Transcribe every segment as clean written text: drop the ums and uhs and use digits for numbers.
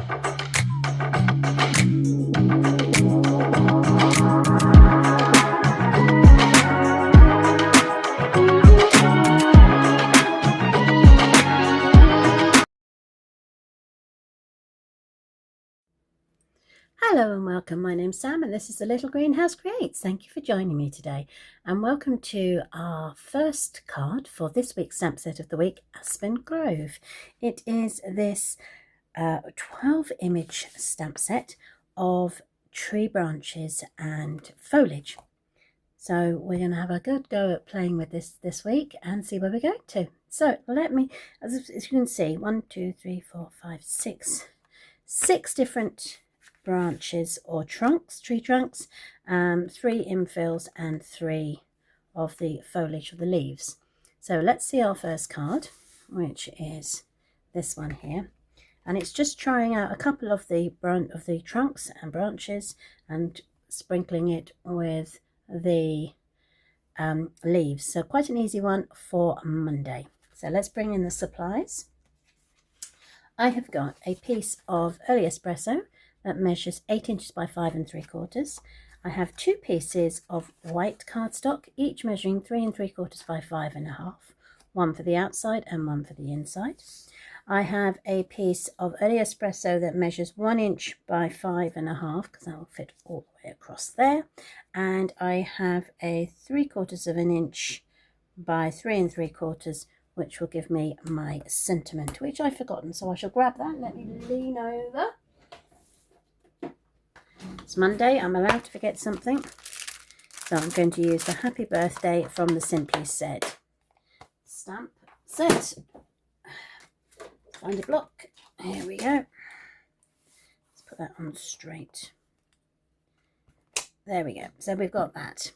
Hello and welcome. My name's Sam and this is the Little Greenhouse Creates. Thank you for joining me today and welcome to our first card for this week's stamp set of the week, Aspen Grove. It is this 12 image stamp set of tree branches and foliage. So we're going to have a good go at playing with this week and see where we're going to. So let me, as you can see, 1, 2, 3, 4, 5, 6 different branches or trunks, tree trunks, 3 infills and 3 of the foliage of the leaves. So let's see our first card, which is this one here, and it's just trying out a couple of the trunks and branches and sprinkling it with the leaves. So quite an easy one for Monday. So let's bring in the supplies. I have got a piece of early espresso that measures 8 inches by 5 3/4. I have 2 pieces of white cardstock, each measuring 3 3/4 by 5 1/2, one for the outside and one for the inside. I have a piece of early espresso that measures 1 inch by 5 1/2, because that will fit all the way across there. And I have a 3/4 of an inch by 3 3/4, which will give me my sentiment, which I've forgotten. So I shall grab that. Let me lean over. It's Monday, I'm allowed to forget something. So I'm going to use the Happy Birthday from the Simply Said stamp set. Find a block. Here we go. Let's put that on straight. There we go. So we've got that.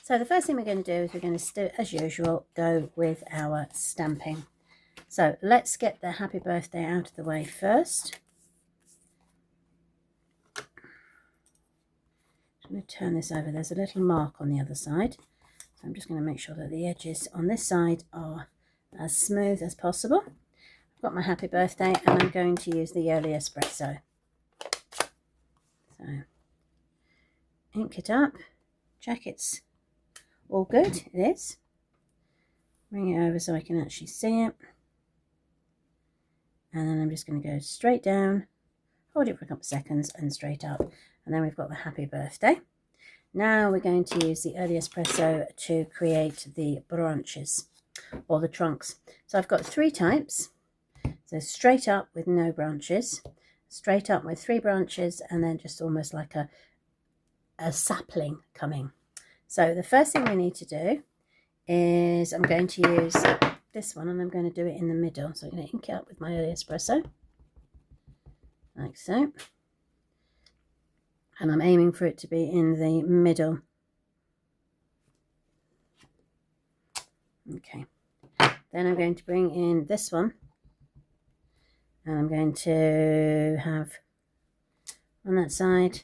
So the first thing we're going to do is we're going to, as usual, go with our stamping. So let's get the Happy Birthday out of the way first. I'm going to turn this over. There's a little mark on the other side. So I'm just going to make sure that the edges on this side are as smooth as possible. I've got my Happy Birthday and I'm going to use the early espresso. So ink it up. Check it's all good. It is. Bring it over so I can actually see it. And then I'm just going to go straight down, hold it for a couple of seconds and straight up. And then we've got the Happy Birthday. Now we're going to use the early espresso to create the branches or the trunks. So I've got 3 types. So straight up with no branches, straight up with 3 branches, and then just almost like a sapling coming. So the first thing we need to do is I'm going to use this one and I'm going to do it in the middle. So I'm going to ink it up with my early espresso, like so. And I'm aiming for it to be in the middle. Okay. Then I'm going to bring in this one. And I'm going to have on that side,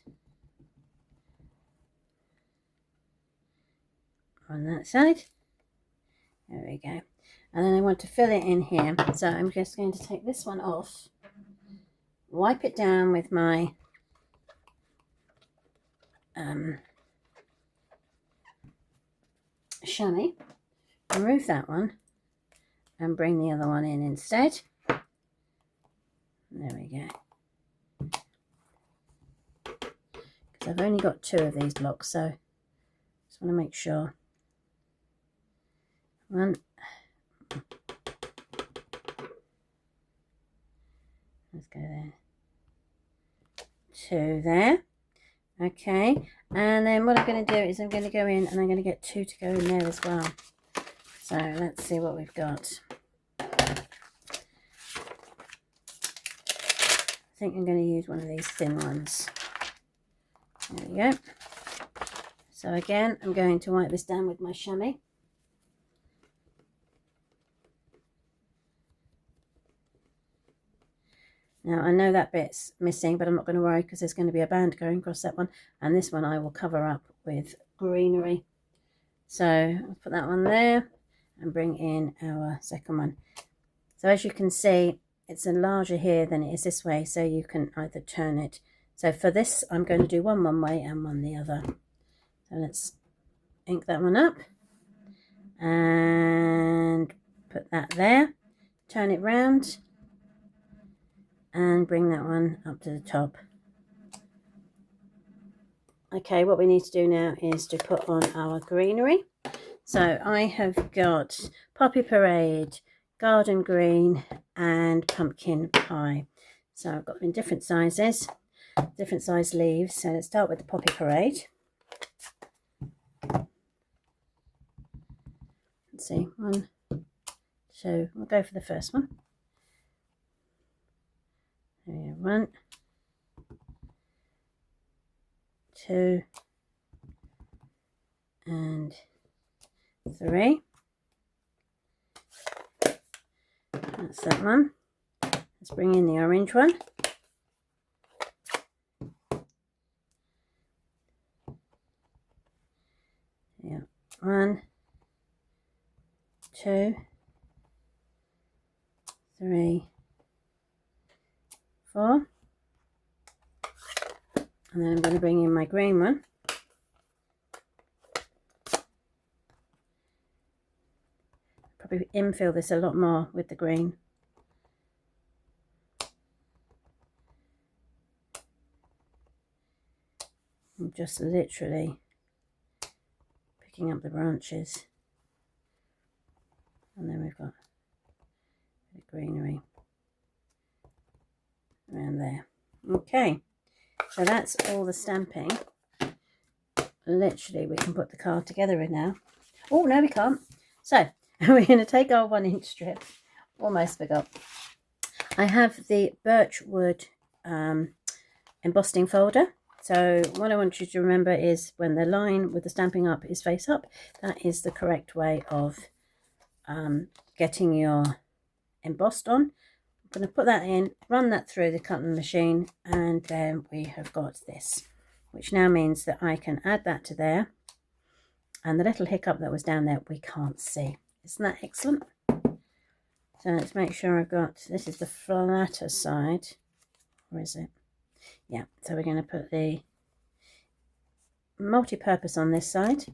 on that side. There we go. And then I want to fill it in here. So I'm just going to take this one off, wipe it down with my chamois, remove that one and bring the other one in instead. There we go. Because I've only got 2 of these blocks, so just want to make sure. 1. Let's go there. 2 there. Okay, and then what I'm going to do is I'm going to go in and I'm going to get 2 to go in there as well. So let's see what we've got. I think I'm going to use one of these thin ones. There we go. So again, I'm going to wipe this down with my chamois. Now I know that bit's missing, but I'm not going to worry because there's going to be a band going across that one, and this one I will cover up with greenery. So I'll put that one there and bring in our second one. So as you can see, it's a larger here than it is this way, so you can either turn it. So for this, I'm going to do one way and one the other. So let's ink that one up and put that there, turn it round and bring that one up to the top. Okay, what we need to do now is to put on our greenery. So I have got Poppy Parade, Garden Green and Pumpkin Pie. So I've got them in different sizes, different size leaves. So let's start with the Poppy Parade. Let's see, 1, 2, we'll go for the first one. There, 1, 2 and 3. That's that one. Let's bring in the orange one. Yeah, 1, 2, 3, 4. And then I'm going to bring in my green one. Probably infill this a lot more with the green. I'm just literally picking up the branches. And then we've got the greenery around there. Okay, so that's all the stamping. Literally, we can put the card together in now. Oh, no, we can't. So we're going to take our 1-inch strip. Almost forgot. I have the birchwood embossing folder. So what I want you to remember is when the line with the Stampin' Up is face up, that is the correct way of getting your embossed on. I'm going to put that in, run that through the cutting machine, and then we have got this, which now means that I can add that to there, and the little hiccup that was down there we can't see. Isn't that excellent? So let's make sure I've got, this is the flatter side, or is it? Yeah, so we're going to put the multi-purpose on this side.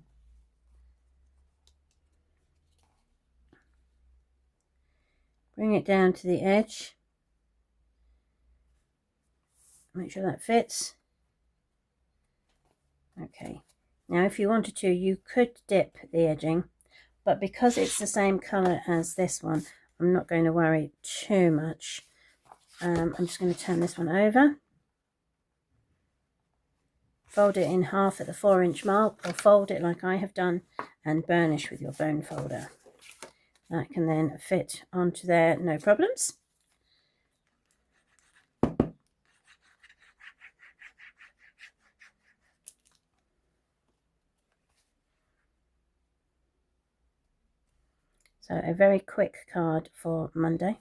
Bring it down to the edge. Make sure that fits. Okay. Now if you wanted to, you could dip the edging, but because it's the same colour as this one, I'm not going to worry too much. I'm just going to turn this one over. Fold it in half at the 4-inch mark, or fold it like I have done and burnish with your bone folder. That can then fit onto there, no problems. So a very quick card for Monday.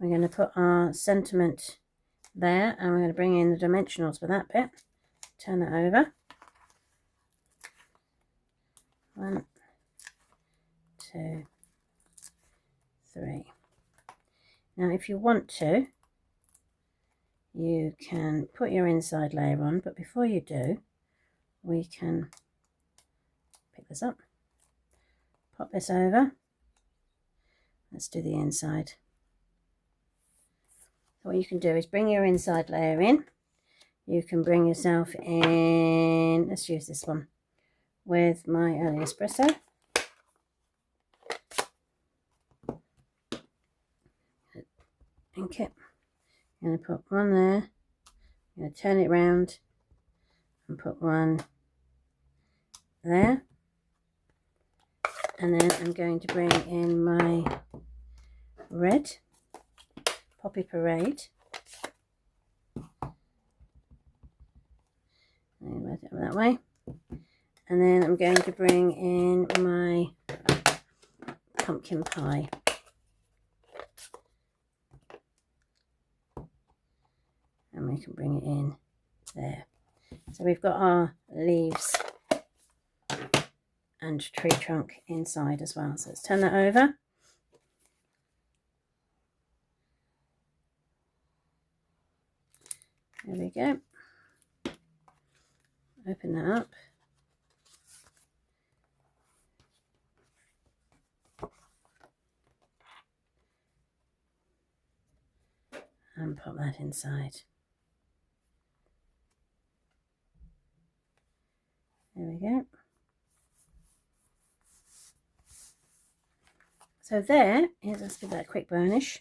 We're going to put our sentiment there, and we're going to bring in the dimensionals for that bit. Turn that over. 1, 2, 3. Now if you want to, you can put your inside layer on, but before you do, we can pick this up, pop this over. Let's do the inside. So what you can do is bring your inside layer in. You can bring yourself in, let's use this one with my early espresso. Ink it. I'm going to put one there. I'm going to turn it round and put one there. And then I'm going to bring in my red Poppy Parade. That way. And then I'm going to bring in my pumpkin pie. And we can bring it in there. So we've got our leaves and tree trunk inside as well. So let's turn that over. There we go. Open that up. And pop that inside. There we go. So there is, let's give that a quick burnish.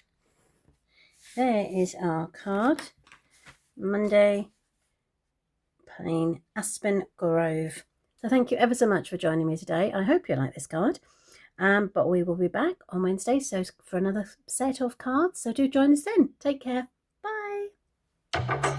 There is our card. Monday, plain Aspen Grove. So thank you ever so much for joining me today. I hope you like this card. But we will be back on Wednesday for another set of cards. So do join us then. Take care. Bye.